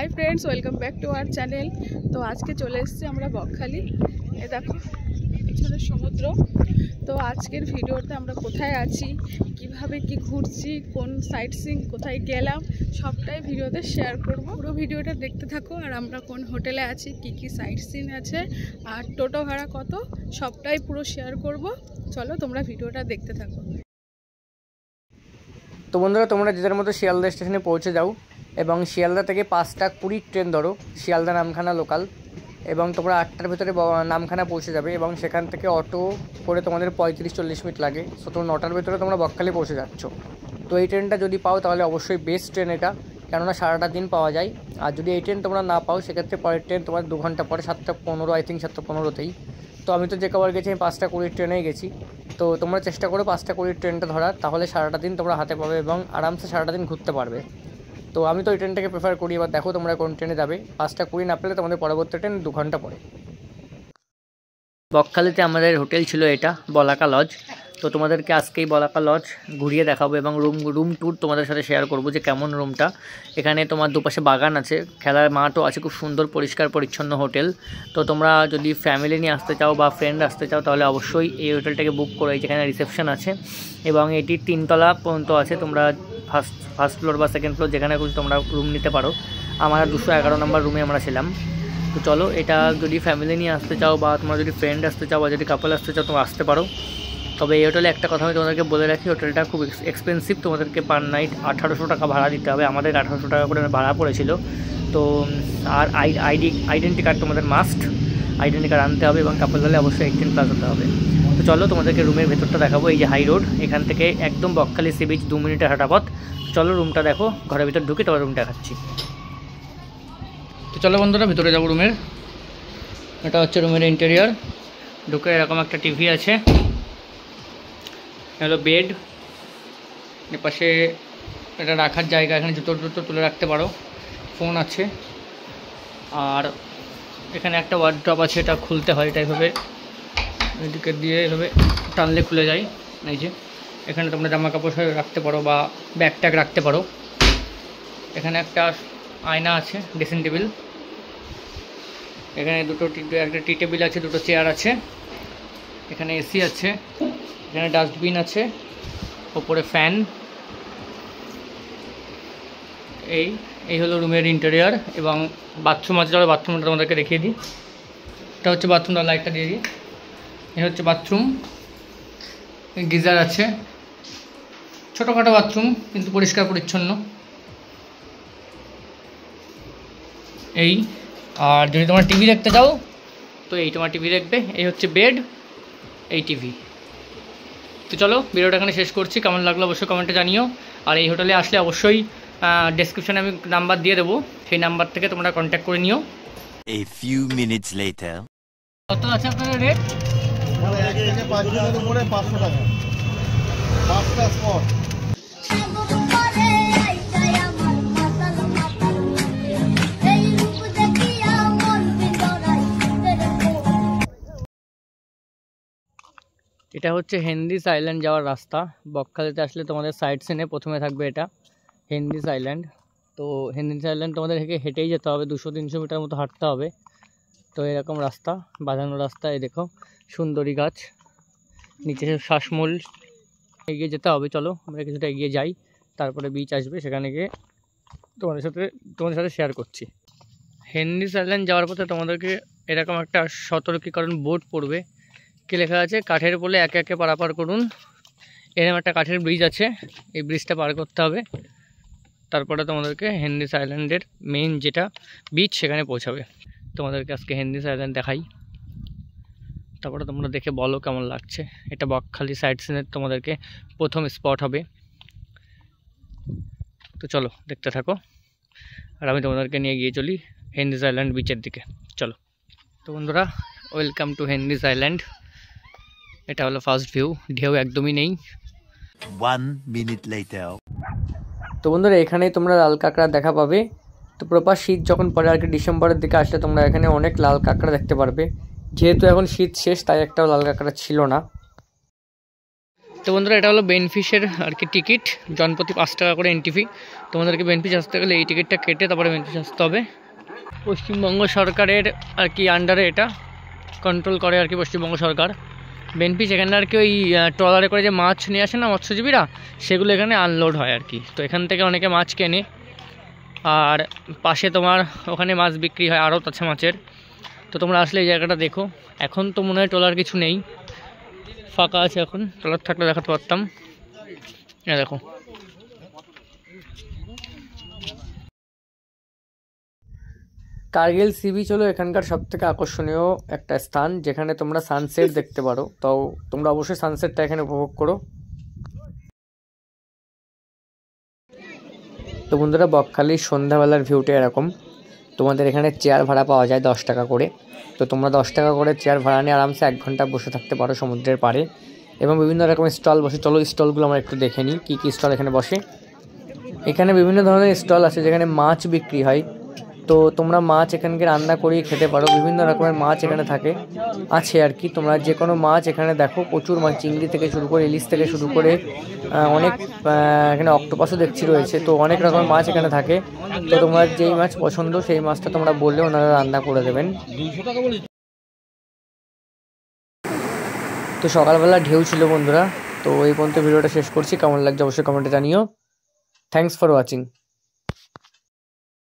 High friends welcome back to our channel. तो आज के चले एसेছি আমরা বকখালি। এই দেখো পিছনে সমুদ্র। তো আজকের ভিডিওতে আমরা কোথায় আছি, কিভাবে কি ঘুরছি, কোন সাইট সিইং কোথায় গেলাম সবটাই ভিডিওতে শেয়ার করব। পুরো ভিডিওটা দেখতে থাকো। আর আমরা কোন হোটেলে আছি, কি কি সাইট সিইং আছে, আর টোটো ভাড়া কত, সবটাই পুরো শেয়ার করব। চলো তোমরা ভিডিওটা দেখতে থাকো। তো বন্ধুরা, তোমরা যেটার মতো শিয়ালদা স্টেশনে পৌঁছে যাও এবং শিয়ালদা থেকে 5টা 20 ট্রেন ধরো শিয়ালদা নামখানা লোকাল, এবং তোমরা 8টার ভিতরে নামখানা পৌঁছে যাবে এবং সেখান থেকে অটো করে তোমাদের 35-40 মিনিট লাগে। সো তোমরা 9টার ভিতরে তোমরা বকখালি পৌঁছে যাচ্ছ। তো এই ট্রেনটা যদি পাও তাহলে অবশ্যই বেস্ট ট্রেন এটা, কেননা সারাটা দিন পাওয়া যায়। আর যদি এই ট্রেন তোমরা না পাও সেক্ষেত্রে পরের ট্রেন তোমার 2 ঘন্টা পরে 7টা 15, আই থিঙ্ক 7টা 15তেই। তো আমি তো যে কবার গেছি আমি 5টা 20 ট্রেনেই গেছি। তো তোমরা চেষ্টা করো 5টা 20 ট্রেনটা ধরার, তাহলে সারাটা দিন তোমরা হাতে পাবে এবং আরামসে সারাটা দিন ঘুরতে পারবে। তো আমি তো এই ট্রেনটাকে প্রেফার করি। এবার দেখো তোমরা কোন ট্রেনে যাবে। 5টা 20 না পেলে তোমাদের পরবর্তী ট্রেন 2 ঘন্টা পরে। বকখালিতে আমাদের হোটেল ছিল এটা বলাকা লজ। তো তোমাদেরকে আজকেই বলাকা লজ ঘুরিয়ে দেখাবো এবং রুম ট্যুর তোমাদের সাথে শেয়ার করবো যে কেমন রুমটা। এখানে তোমার দুপাশে বাগান আছে, খেলার মাঠও আছে, খুব সুন্দর পরিষ্কার পরিচ্ছন্ন হোটেল। তো তোমরা যদি ফ্যামিলি নিয়ে আসতে চাও বা ফ্রেন্ড আসতে চাও তাহলে অবশ্যই এই হোটেলটাকে বুক করো। যেখানে রিসেপশন আছে এবং এটি 3 তলা পর্যন্ত আছে। তোমরা ফার্স্ট ফ্লোর বা সেকেন্ড ফ্লোর যেখানে খুশি তোমরা রুম নিতে পারো। আমরা 211 নম্বর রুমে আমরা ছিলাম। তো চলো, এটা যদি ফ্যামিলি নিয়ে আসতে চাও বা তোমরা যদি ফ্রেন্ড আসতে চাও বা যদি কাপল আসতে চাও তোমরা আসতে পারো। তবে এই হোটেলে একটা কথা আমি তোমাদেরকে বলে রাখি, হোটেলটা খুব এক্সপেন্সিভ। তোমাদেরকে পার নাইট 1800 টাকা ভাড়া দিতে হবে। আমাদের 1800 টাকা করে ভাড়া পড়েছিল। তো আর আইডেন্টি কার্ড তোমাদের মাস্ট, আইডেন্টি কার্ড আনতে হবে এবং কাপল হলে অবশ্যই 18+ হতে হবে। তো চলো তোমাদেরকে রুমের ভেতরটা দেখাবো। এই যে হাই রোড, এখান থেকে একদম বকখালি সি বিচ 2 মিনিটের হাঁটা পথ। চলো রুমটা দেখো, ঘরের ভিতর ঢুকে তোমার রুমটা দেখাচ্ছি। তো চলো বন্ধুরা ভিতরে যাবো রুমের। এটা হচ্ছে রুমের ইন্টেরিয়র। ঢুকে এরকম একটা টিভি আছে, হলো বেড, এর পাশে এটা রাখার জায়গা, এখানে জুতো তুলে রাখতে পারো। ফোন আছে আর এখানে একটা ওয়ার্ড্রপ আছে, এটা খুলতে হয়। এটা এইভাবে এদিকে দিয়ে এভাবে টানলে খুলে যায়। এই যে এখানে তোমরা জামা কাপড় রাখতে পারো বা ব্যাগ ট্যাগ রাখতে পারো। এখানে একটা আয়না আছে, ড্রেসিং টেবিল। এখানে একটা টি টেবিল আছে, 2টো চেয়ার আছে। এখানে এসি আছে, এখানে ডাস্টবিন আছে, ওপরে ফ্যান। এই হলো রুমের ইন্টেরিয়ার এবং বাথরুম আছে। চলো বাথরুমটা তোমাদেরকে দেখিয়ে দিই। এটা হচ্ছে বাথরুমটা, লাইটটা দিয়ে দিই। এই হচ্ছে বাথরুম, গিজার আছে, ছোটোখাটো বাথরুম কিন্তু পরিষ্কার পরিচ্ছন্ন। এই আর যদি তোমরা টিভি দেখতে চাও তো এই তোমার টিভি দেখবে। এই হচ্ছে বেড, এই টিভি। তো চলো ভিডিওটা এখানে শেষ করছি। কেমন লাগলো অবশ্যই কমেন্টে জানিও। আর এই হোটেলে আসলে অবশ্যই ডেসক্রিপশনে আমি নাম্বার দিয়ে দেবো, সেই নাম্বার থেকে তোমরা কন্ট্যাক্ট করে নিও। A few minutes later. কত আছে আপনাদের রেট? 5 জনের উপরে 500 টাকা, 5টা স্পট। এটা হচ্ছে হেন্দিস আইল্যান্ড যাওয়ার রাস্তা। বকখালিতে আসলে তোমাদের সাইট সিনে প্রথমে থাকবে এটা হেন্দিস আইল্যান্ড। তো হেন্দিস আইল্যান্ড তোমাদের হেঁটেই যেতে হবে, 200-300 মিটার মতো হাঁটতে হবে। তো এরকম রাস্তা, বাঁধানো রাস্তা। এই দেখো সুন্দরী গাছ, নিচে শ্বাসমূল, এগিয়ে যেতে হবে। চলো আমরা কিছুটা এগিয়ে যাই, তারপরে বিচ আসবে, সেখানে গিয়ে তোমাদের সাথে শেয়ার করছি। হেন্দিস আইল্যান্ড যাওয়ার পথে তোমাদেরকে এরকম একটা সতর্কীকরণ বোর্ড পড়বে। কি লেখা আছে? কাঠের পোলে একে একে পারাপার করুন। এরকম একটা কাঠের ব্রিজ আছে, এই ব্রিজটা পার করতে হবে। তারপরে তোমাদেরকে হেন্দিস আইল্যান্ডের মেইন যেটা বিচ সেখানে পৌঁছাবে। তোমাদেরকে আজকে হেন্দিস আইল্যান্ড দেখাই, তারপরে তোমরা দেখে বলো কেমন লাগছে। এটা বকখালি সাইট সিনের তোমাদেরকে প্রথম স্পট হবে। তো চলো দেখতে থাকো, আর আমি তোমাদেরকে নিয়ে গিয়ে চলি হেন্দিস আইল্যান্ড বিচের দিকে। চলো। তো বন্ধুরা, ওয়েলকাম টু হেন্দিস আইল্যান্ড। এটা হলো ফার্স্ট ভিউ, ঢেউ একদমই নেই। 1 minute later. তো বন্ধুরা, এখানেই তোমরা লাল কাঁকড়া দেখা পাবে। তো প্রপার শীত যখন পরে আর কি ডিসেম্বরের দিকে আসলে তোমরা এখানে অনেক লাল কাঁকড়া দেখতে পারবে। যেহেতু এখন শীত শেষ তাই একটাও লাল কাঁকড়া ছিল না। তো বন্ধুরা এটা হলো বেনফিশের আর কি টিকিট, জনপ্রতি 5 টাকা করে এন্ট্রি ফি। তোমাদেরকে বেনফিশ আসতে গেলে এই টিকিটটা কেটে তারপরে বেনফিশ আসতে হবে। পশ্চিমবঙ্গ সরকারের আর কি আন্ডারে এটা কন্ট্রোল করে আর কি পশ্চিমবঙ্গ সরকার। বেনফিশ এখানে আর কি ওই ট্রলারে করে যে মাছ নিয়ে আসে না মৎস্যজীবীরা, সেগুলো এখানে আনলোড হয় আর কি। তো এখান থেকে অনেকে মাছ কেনে, আর পাশে তোমার ওখানে মাছ বিক্রি হয়, আড়ত আছে মাছের। তো তোমরা আসলে এই জায়গাটা দেখো। এখন তো মনে হয় ট্রলার কিছু নেই, ফাঁকা আছে। এখন ট্রলার থাকলে দেখাতে পারতাম। দেখো কার্গিল সি বিচ হলো এখানকার সবথেকে আকর্ষণীয় একটা স্থান, যেখানে তোমরা সানসেট দেখতে পারো। তো তোমরা অবশ্যই সানসেটটা এখানে উপভোগ করো। তো বন্ধুরা বকখালির সন্ধ্যাবেলার ভিউটা এরকম। তোমাদের এখানে চেয়ার ভাড়া পাওয়া যায় 10 টাকা করে। তো তোমরা 10 টাকা করে চেয়ার ভাড়া নিয়ে আরামসে 1 ঘন্টা বসে থাকতে পারো সমুদ্রের পাড়ে। এবং বিভিন্ন রকমের স্টল বসে। চলো স্টলগুলো আমরা একটু দেখে নিই কী কী স্টল এখানে বসে। এখানে বিভিন্ন ধরনের স্টল আছে যেখানে মাছ বিক্রি হয়। তো তোমরা মাছ এখানকে রান্না করিয়ে খেতে পারো। বিভিন্ন রকমের মাছ এখানে আছে আর কি। তোমরা যে কোনো মাছ এখানে দেখো, প্রচুর মাছ, চিংড়ি থেকে শুরু করে ইলিশ থেকে শুরু করে অনেক এখানে অক্টোপাসও দেখছি রয়েছে। তো অনেক রকমের মাছ এখানে থাকে। তো তোমরা যেই মাছ পছন্দ সেই মাছটা তোমরা বললে ওনারা রান্না করে দেবেন। তো সকালবেলা ঢেউ ছিল বন্ধুরা। তো এই পর্যন্ত ভিডিওটা শেষ করছি। কেমন লাগছে অবশ্যই কমেন্টে জানিও। Thanks for watching.